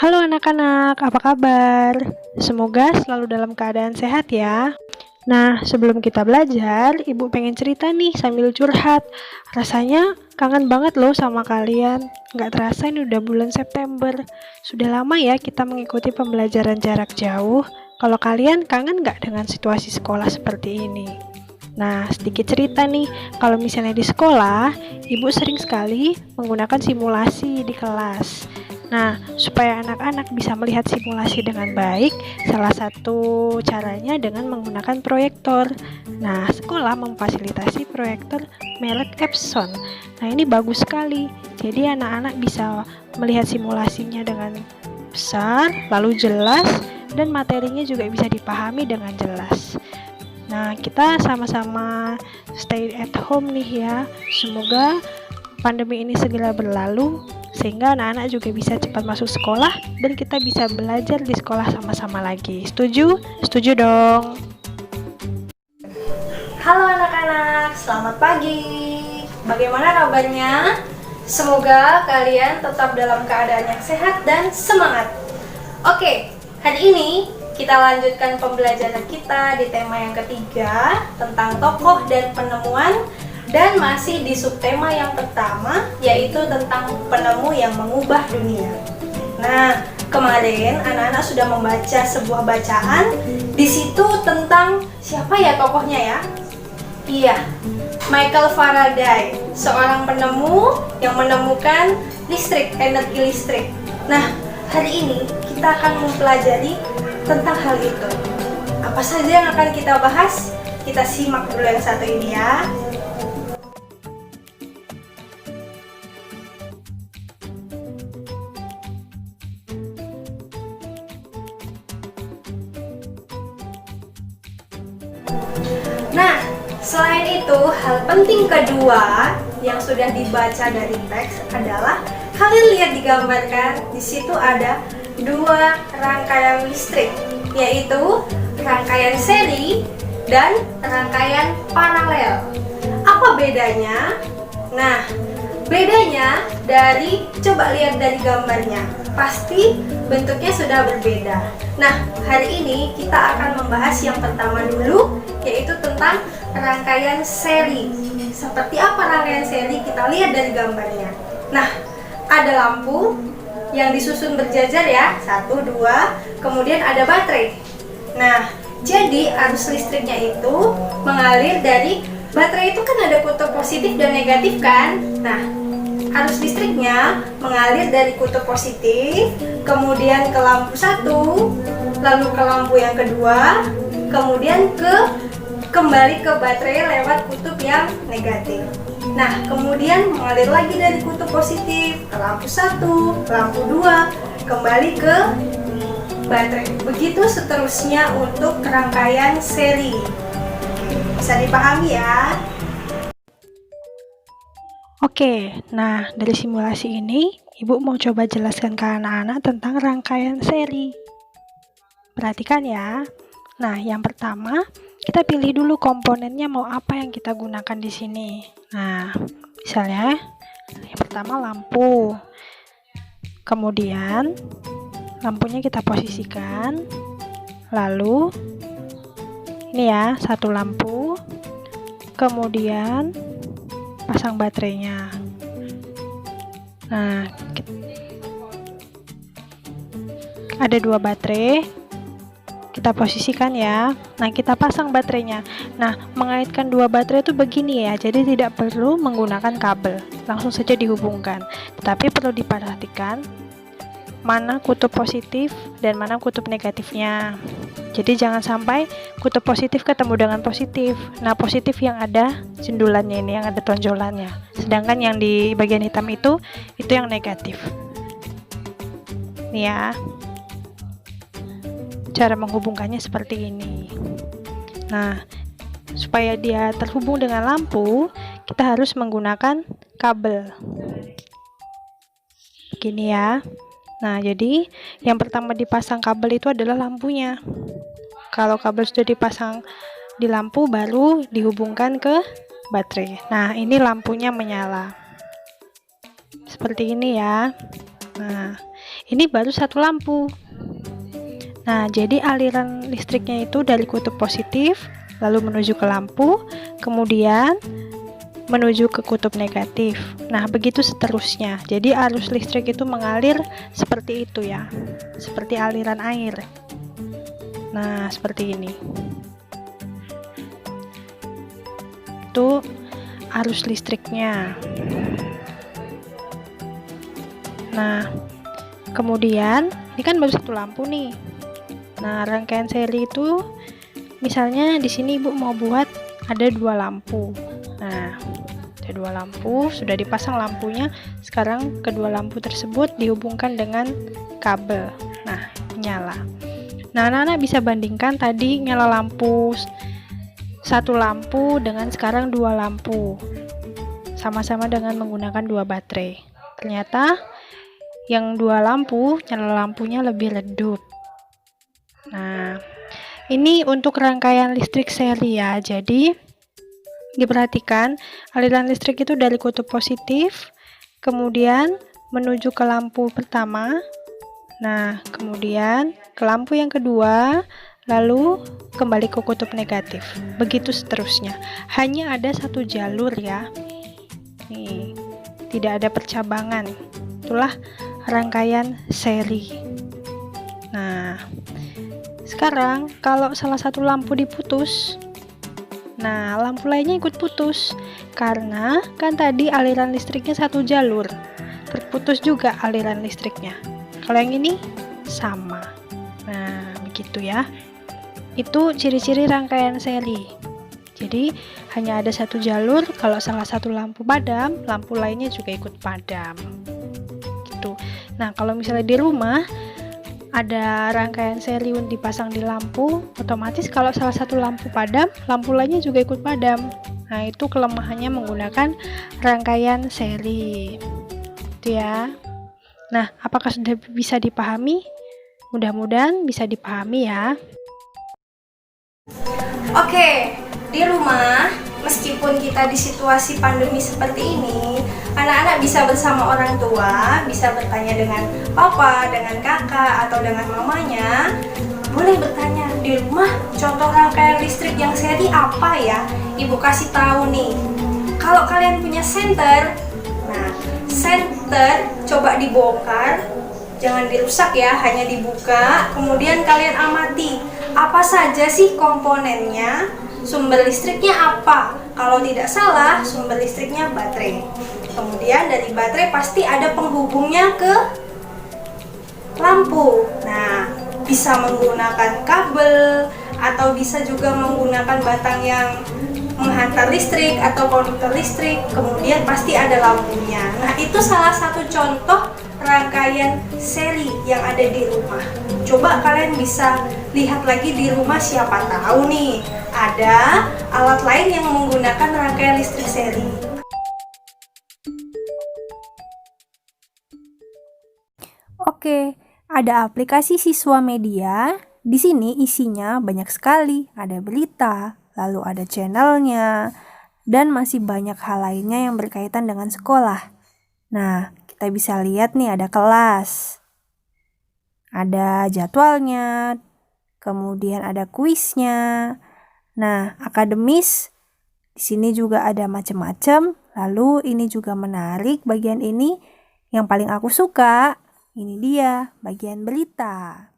Halo anak-anak, apa kabar? Semoga selalu dalam keadaan sehat ya. Nah, sebelum kita belajar, Ibu pengen cerita nih sambil curhat. Rasanya kangen banget loh sama kalian. Nggak terasa ini udah bulan September. Sudah lama ya kita mengikuti pembelajaran jarak jauh. Kalau kalian kangen nggak dengan situasi sekolah seperti ini? Nah, sedikit cerita nih, kalau misalnya di sekolah, Ibu sering sekali menggunakan simulasi di kelas. Nah, supaya anak-anak bisa melihat simulasi dengan baik, salah satu caranya dengan menggunakan proyektor. Nah, sekolah memfasilitasi proyektor merek Epson. Nah, ini bagus sekali. Jadi anak-anak bisa melihat simulasinya dengan besar, lalu jelas, dan materinya juga bisa dipahami dengan jelas. Nah, kita sama-sama stay at home nih ya. Semoga pandemi ini segera berlalu sehingga anak-anak juga bisa cepat masuk sekolah dan kita bisa belajar di sekolah sama-sama lagi. Setuju? Setuju dong. Halo anak-anak, selamat pagi. Bagaimana kabarnya? Semoga kalian tetap dalam keadaan yang sehat dan semangat. Oke, hari ini kita lanjutkan pembelajaran kita di tema yang ketiga tentang tokoh dan penemuan, dan masih di subtema yang pertama, yaitu tentang penemu yang mengubah dunia. Nah, kemarin anak-anak sudah membaca sebuah bacaan di situ tentang siapa ya tokohnya ya? Iya, Michael Faraday, seorang penemu yang menemukan energi listrik. Nah, hari ini kita akan mempelajari tentang hal itu. Apa saja yang akan kita bahas? Kita simak dulu yang satu ini ya. Nah, selain itu, hal penting kedua yang sudah dibaca dari teks adalah kalian lihat digambarkan di situ ada dua rangkaian listrik, yaitu rangkaian seri dan rangkaian paralel. Apa bedanya? Nah, bedanya coba lihat dari gambarnya, pasti bentuknya sudah berbeda. Nah, hari ini kita akan membahas yang pertama dulu, yaitu tentang rangkaian seri. Seperti apa rangkaian seri? Kita lihat dari gambarnya. Nah, ada lampu yang disusun berjajar ya, 1, 2, kemudian ada baterai. Nah, jadi arus listriknya itu mengalir dari baterai, itu kan ada kutub positif dan negatif kan? Nah, arus listriknya mengalir dari kutub positif, kemudian ke lampu 1, lalu ke lampu yang kedua, kemudian kembali ke baterai lewat kutub yang negatif. Nah, kemudian mengalir lagi dari kutub positif ke lampu 1, lampu 2, kembali ke baterai. Begitu seterusnya untuk rangkaian seri. Bisa dipahami ya? Oke, nah dari simulasi ini, Ibu mau coba jelaskan ke anak-anak tentang rangkaian seri. Perhatikan ya. Nah, yang pertama, kita pilih dulu komponennya mau apa yang kita gunakan di sini. Nah, misalnya yang pertama lampu. Kemudian lampunya kita posisikan. Lalu ini ya, satu lampu. Kemudian pasang baterainya. Nah, ada dua baterai. Kita posisikan ya. Nah, kita pasang baterainya. Nah, mengaitkan dua baterai itu begini ya. Jadi tidak perlu menggunakan kabel. Langsung saja dihubungkan. Tetapi perlu diperhatikan mana kutub positif dan mana kutub negatifnya. Jadi jangan sampai kutub positif ketemu dengan positif. Nah, positif yang ada jendulannya ini, yang ada tonjolannya. Sedangkan yang di bagian hitam itu yang negatif. Nih ya. Cara menghubungkannya seperti ini. Nah, supaya dia terhubung dengan lampu, kita harus menggunakan kabel. Begini ya. Nah, jadi yang pertama dipasang kabel itu adalah lampunya. Kalau kabel sudah dipasang di lampu, baru dihubungkan ke baterai. Nah, ini lampunya menyala. Seperti ini ya. Nah, Ini baru satu lampu. Nah, jadi aliran listriknya itu dari kutub positif, lalu menuju ke lampu, kemudian menuju ke kutub negatif. Nah, begitu seterusnya. Jadi arus listrik itu mengalir seperti itu ya, seperti aliran air. Nah, seperti ini. Itu arus listriknya. Nah, kemudian ini kan baru satu lampu nih. Nah, rangkaian seri itu misalnya di sini Ibu mau buat ada 2 lampu. Nah, ada 2 lampu, sudah dipasang lampunya. Sekarang kedua lampu tersebut dihubungkan dengan kabel. Nah, nyala. Nah, anak-anak bisa bandingkan tadi nyala lampu 1 lampu dengan sekarang 2 lampu. Sama-sama dengan menggunakan 2 baterai. Ternyata yang 2 lampu, nyala lampunya lebih redup. Nah, ini untuk rangkaian listrik seri ya. Jadi, diperhatikan aliran listrik itu dari kutub positif, kemudian menuju ke lampu pertama. Nah, kemudian ke lampu yang kedua, lalu kembali ke kutub negatif. Begitu seterusnya. Hanya ada satu jalur ya. Nih, tidak ada percabangan. Itulah rangkaian seri. Nah, sekarang kalau salah satu lampu diputus, nah lampu lainnya ikut putus karena kan tadi aliran listriknya satu jalur, terputus juga aliran listriknya. Kalau yang ini sama. Nah, begitu ya. Itu ciri-ciri rangkaian seri. Jadi hanya ada satu jalur, kalau salah satu lampu padam, lampu lainnya juga ikut padam. Gitu. Nah, kalau misalnya di rumah ada rangkaian seri dipasang di lampu, otomatis kalau salah satu lampu padam, lampu lainnya juga ikut padam. Nah, itu kelemahannya menggunakan rangkaian seri. Itu ya. Nah, apakah sudah bisa dipahami? Mudah-mudahan bisa dipahami ya. Oke, di rumah, meskipun kita di situasi pandemi seperti ini, anak-anak bisa bersama orang tua, bisa bertanya dengan papa, dengan kakak, atau dengan mamanya. Boleh bertanya, di rumah contoh rangkaian listrik yang seri apa ya? Ibu kasih tahu nih. Kalau kalian punya senter, nah senter coba dibongkar, jangan dirusak ya, hanya dibuka. Kemudian kalian amati apa saja sih komponennya, sumber listriknya apa. Kalau tidak salah, sumber listriknya baterai. Kemudian dari baterai pasti ada penghubungnya ke lampu. Nah, bisa menggunakan kabel atau bisa juga menggunakan batang yang menghantar listrik atau konduktor listrik. Kemudian pasti ada lampunya. Nah, itu salah satu contoh rangkaian seri yang ada di rumah. Coba kalian bisa lihat lagi di rumah, siapa tahu nih ada alat lain yang menggunakan rangkaian listrik seri. Oke, ada aplikasi Siswa Media. Di sini isinya banyak sekali. Ada berita, lalu ada channelnya, dan masih banyak hal lainnya yang berkaitan dengan sekolah. Nah, kita bisa lihat nih ada kelas, ada jadwalnya, kemudian ada kuisnya. Nah, akademis di sini juga ada macam-macam. Lalu ini juga menarik bagian ini. Yang paling aku suka, ini dia bagian berita.